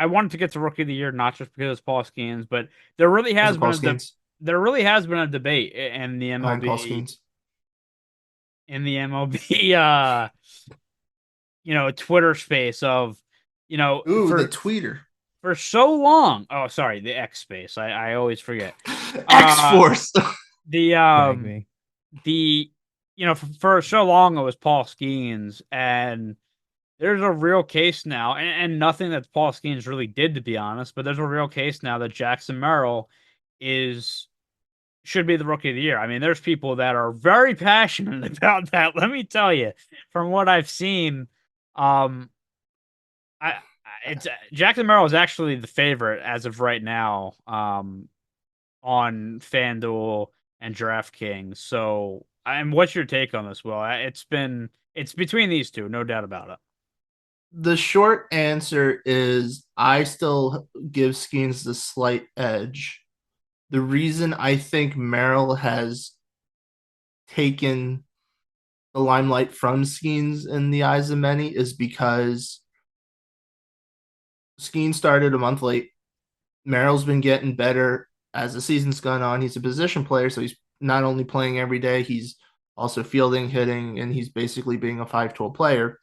I wanted to get to Rookie of the Year not just because it's Paul Skenes, but there really Is has it been Paul a Skeens there really has been a debate in the behind Paul MLB Skeens? Twitter space of Ooh, the tweeter. for so long. Oh, sorry, the X space. I always forget. X Uh, Force. the Tag me. the for so long it was Paul Skeens, and there's a real case now, and nothing that Paul Skeens really did, to be honest, but there's a real case now that Jackson Merrill is should be the Rookie of the Year. I mean, there's people that are very passionate about that. Let me tell you, from what I've seen, um, I it's Jackson Merrill is actually the favorite as of right now, on FanDuel and DraftKings. So, and what's your take on this, Will? It's between these two, no doubt about it. The short answer is I still give Skeens the slight edge. The reason I think Merrill has taken the limelight from Skeens in the eyes of many is because Skeens started a month late. Merrill's been getting better as the season's gone on. He's a position player, so he's not only playing every day, he's also fielding, hitting, and he's basically being a 5-tool player.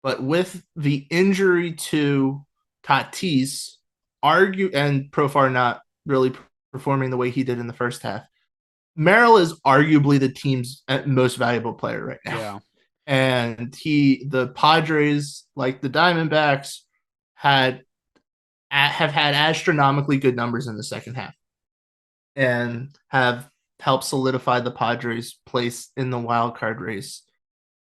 But with the injury to Tatis, argue and Profar not really performing the way he did in the first half, Merrill is arguably the team's most valuable player right now. Yeah. And the Padres, like the Diamondbacks, had have had astronomically good numbers in the second half and have helped solidify the Padres' place in the wild card race.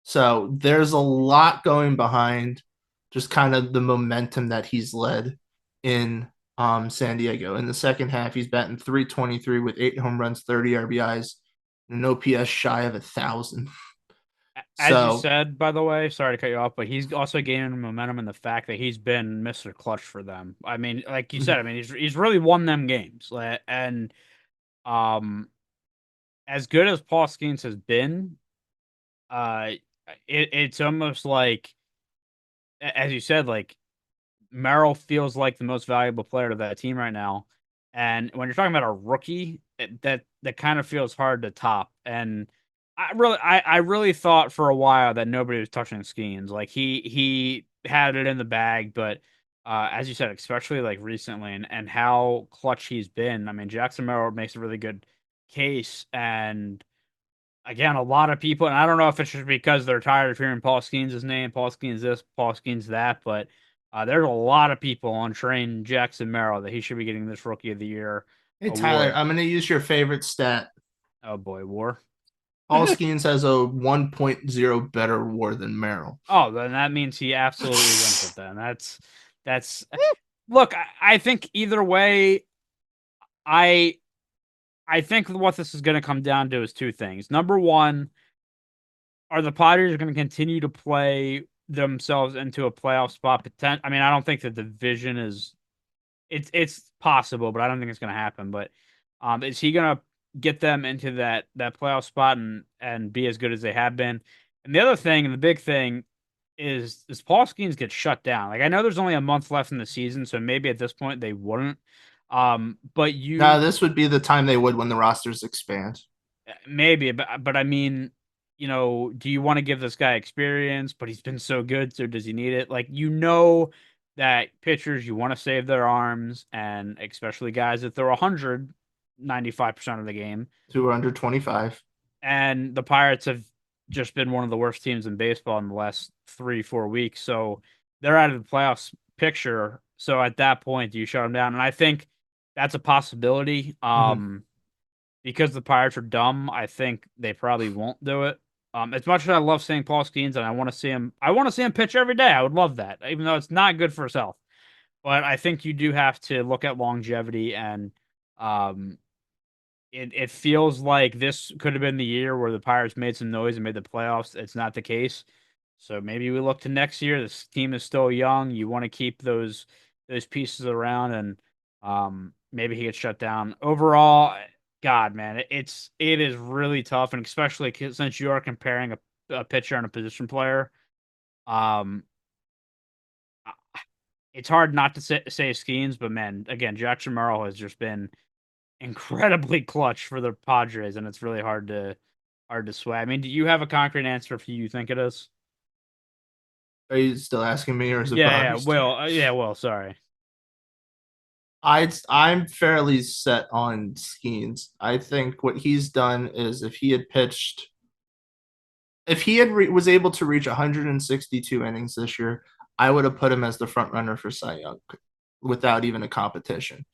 So there's a lot going behind just kind of the momentum that he's led in San Diego. In the second half, he's batting 323 with 8 home runs, 30 RBIs, and an OPS shy of 1,000. As you So said, by the way, sorry to cut you off, but he's also gaining momentum in the fact that he's been Mr. Clutch for them. I mean, like you said, I mean, he's really won them games. And um as good as Paul Skeens has been, uh it's almost like, as you said, like Merrill feels like the most valuable player to that team right now. And when you're talking about a rookie, that kind of feels hard to top. And I really thought for a while that nobody was touching Skeens. Like he had it in the bag, but as you said, especially like recently and how clutch he's been. I mean, Jackson Merrill makes a really good case, and again, a lot of people, and I don't know if it's just because they're tired of hearing Paul Skeens' name, Paul Skeens this, Paul Skeens that, but there's a lot of people on train Jackson Merrill that he should be getting this Rookie of the Year hey Tyler, award. I'm going to use your favorite stat. Oh boy, war. Paul Skeens has a 1.0 better WAR than Merrill. Oh, then that means he absolutely wins it. Then that's look. I think either way, I I think what this is going to come down to is two things. Number one, are the Padres going to continue to play themselves into a playoff spot? I mean, I don't think the division is. It's possible, but I don't think it's going to happen. But is he going to get them into that playoff spot and be as good as they have been? And the other thing, and the big thing, is Paul Skeens get shut down. Like I know there's only a month left in the season, so maybe at this point they wouldn't. But Now, you this would be the time they would when the rosters expand. maybe, but I mean, do you want to give this guy experience? But he's been so good, so does he need it? Like that pitchers you want to save their arms, and especially guys that throw 195% of the game. 225. And the Pirates have just been one of the worst teams in baseball in the last 3-4 weeks, so they're out of the playoffs picture. So at that point, do you shut them down? And I think that's a possibility. Mm-hmm. Because the Pirates are dumb, I think they probably won't do it. As much as I love seeing Paul Skeens and I want to see him pitch every day. I would love that, even though it's not good for his health. But I think you do have to look at longevity, and um, it feels like this could have been the year where the Pirates made some noise and made the playoffs. It's not the case. So maybe we look to next year. This team is still young. You want to keep those pieces around, and maybe he gets shut down. Overall, God, man, it is really tough, and especially since you are comparing a pitcher and a position player. Um, it's hard not to say Skenes, but man, again, Jackson Merrill has just been incredibly clutch for the Padres, and it's really hard to sway. I mean, do you have a concrete answer if you think it is? Are you still asking me, or is it Yeah, yeah, Bobby's turn? Will. Yeah, Will. Sorry. I'm fairly set on Skeens. I think what he's done is if he was able to reach 162 innings this year, I would have put him as the front runner for Cy Young without even a competition.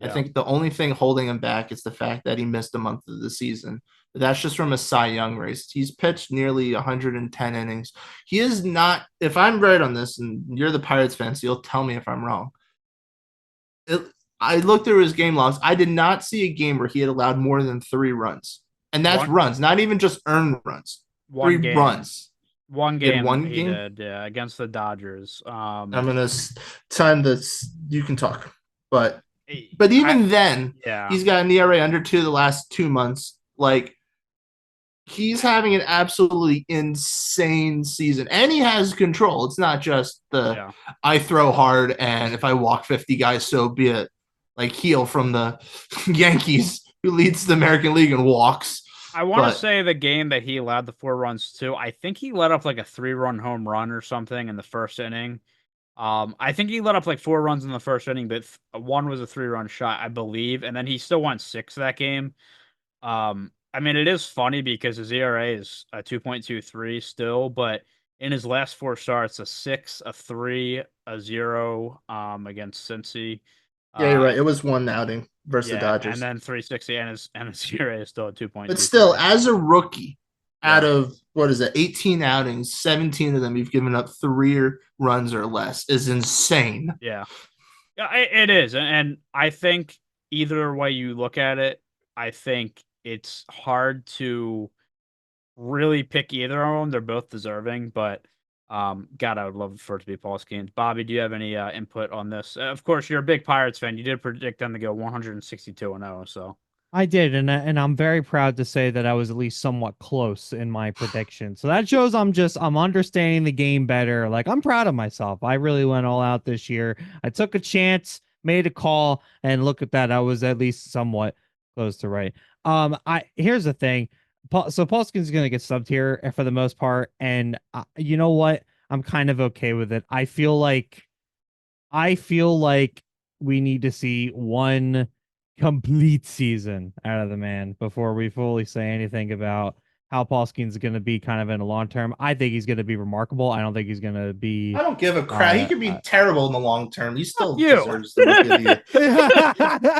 I Yeah, think the only thing holding him back is the fact that he missed a month of the season. But that's just from a Cy Young race. He's pitched nearly 110 innings. He is not, if I'm right on this, and you're the Pirates fan, so you'll tell me if I'm wrong. It, I looked through his game logs. I did not see a game where he had allowed more than 3 runs. And that's one runs, not even just earned runs. one Three game, runs. one He had game one he game. did. Yeah, against the Dodgers. I'm gonna time that's you can talk, but I even then, yeah. he's got an ERA under 2 the last 2 months. Like he's having an absolutely insane season, and he has control. It's not just the Yeah. I throw hard, and if I walk 50 guys, so be it. Like Heel from the Yankees, who leads the American League and walks. I want to But say the game that he allowed the 4 runs to, I think he let up like a 3-run home run or something in the first inning. I think he let up like 4 runs in the first inning, but one was a 3-run shot, I believe, and then he still won 6 that game. I mean, it is funny because his ERA is a 2.23 still, but in his last 4 starts, a 6, a 3, a 0, against Cincy. yeah, you're Uh, right. It was one outing versus the yeah, and Dodgers. then 360, and his ERA is still at But still, 2.23. as a rookie, out Yeah, of what is it, 18 outings, 17 of them you've given up 3 runs or less is insane. yeah. Yeah, it is, and I think either way you look at it, I think it's hard to really pick either of them. They're both deserving, but God, I would love for it to be Paul Skenes. Bobby, do you have any input on this? Of course, you're a big Pirates fan. You did predict them to go 162-0, so I did, and I'm very proud to say that I was at least somewhat close in my prediction. So that shows I'm understanding the game better. Like I'm proud of myself. I really went all out this year. I took a chance, made a call, and look at that. I was at least somewhat close to right. I here's the thing. So Paulskin's gonna get subbed here for the most part, and you know what? I'm kind of okay with it. I feel like we need to see one complete season out of the man before we fully say anything about how Paul Skeens is going to be kind of in a long term. I think he's going to be remarkable. I don't think he's going to I be. don't give a crap. He Uh, could be uh, terrible in the long term. He fuck still you. deserves the rookie of the year.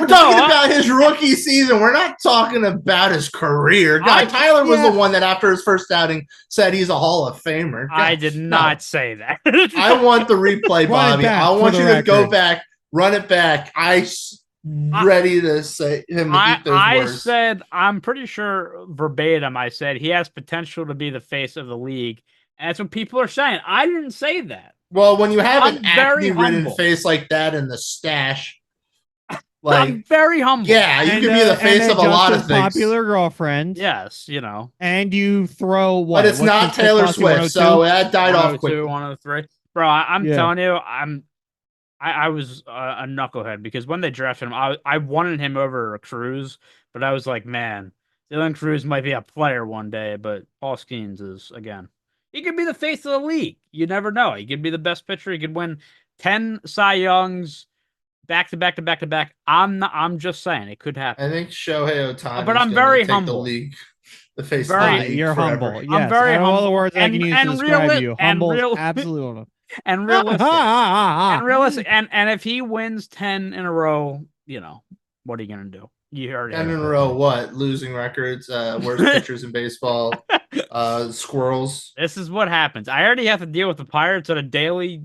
We're No, talking about his rookie season. We're not talking about his career. God, Tyler was the one that after his first outing said he's a Hall of Famer. I God, did no. not say that. I want the replay, Bobby. I want you to go back, run it back. Ready to say him to eat those I words. said, I'm pretty sure verbatim, I said he has potential to be the face of the league. And that's what people are saying. I didn't say that. Well, when you have I'm an very acne-ridden humble. face like that in the stash, I'm very humble. yeah, you could be the face of a lot of things. Popular girlfriend. Yes, And you throw what? But it's not Taylor Swift, so that died off quickly. 103. Bro, I'm telling you, I was a knucklehead because when they drafted him, I wanted him over Cruz, but I was like, man, Dylan Cruz might be a player one day, but Paul Skeens is, again, he could be the face of the league. You never know. He could be the best pitcher. He could win 10 Cy Youngs back to back to back to back. I'm just saying it could happen. I think Shohei Ohtani but I'm is very take humble. the league, the face of the league. You're forever. humble. I'm very humble. All the words I can use to describe you. Humble, absolutely. absolutely. And realistic. And if he wins 10 in a row, what are you gonna do? You heard it. 10 in a row, what? Losing records, worst pitchers in baseball, squirrels. This is what happens. I already have to deal with the Pirates on a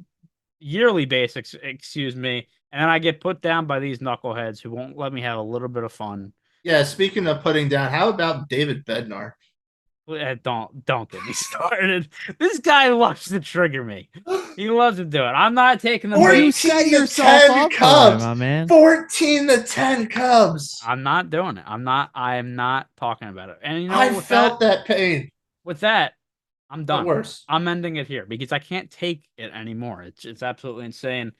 yearly basis, excuse me, and then I get put down by these knuckleheads who won't let me have a little bit of fun. Yeah, speaking of putting down, how about David Bednar? Don't get me started. This guy loves to trigger me. He loves to do it. I'm not taking the You set yourself up Cubs, for him, my man. 14-10 Cubs. I'm not doing it. I am not talking about it. And I felt that pain. With that, I'm done. Worse. I'm ending it here because I can't take it anymore. It's absolutely insane.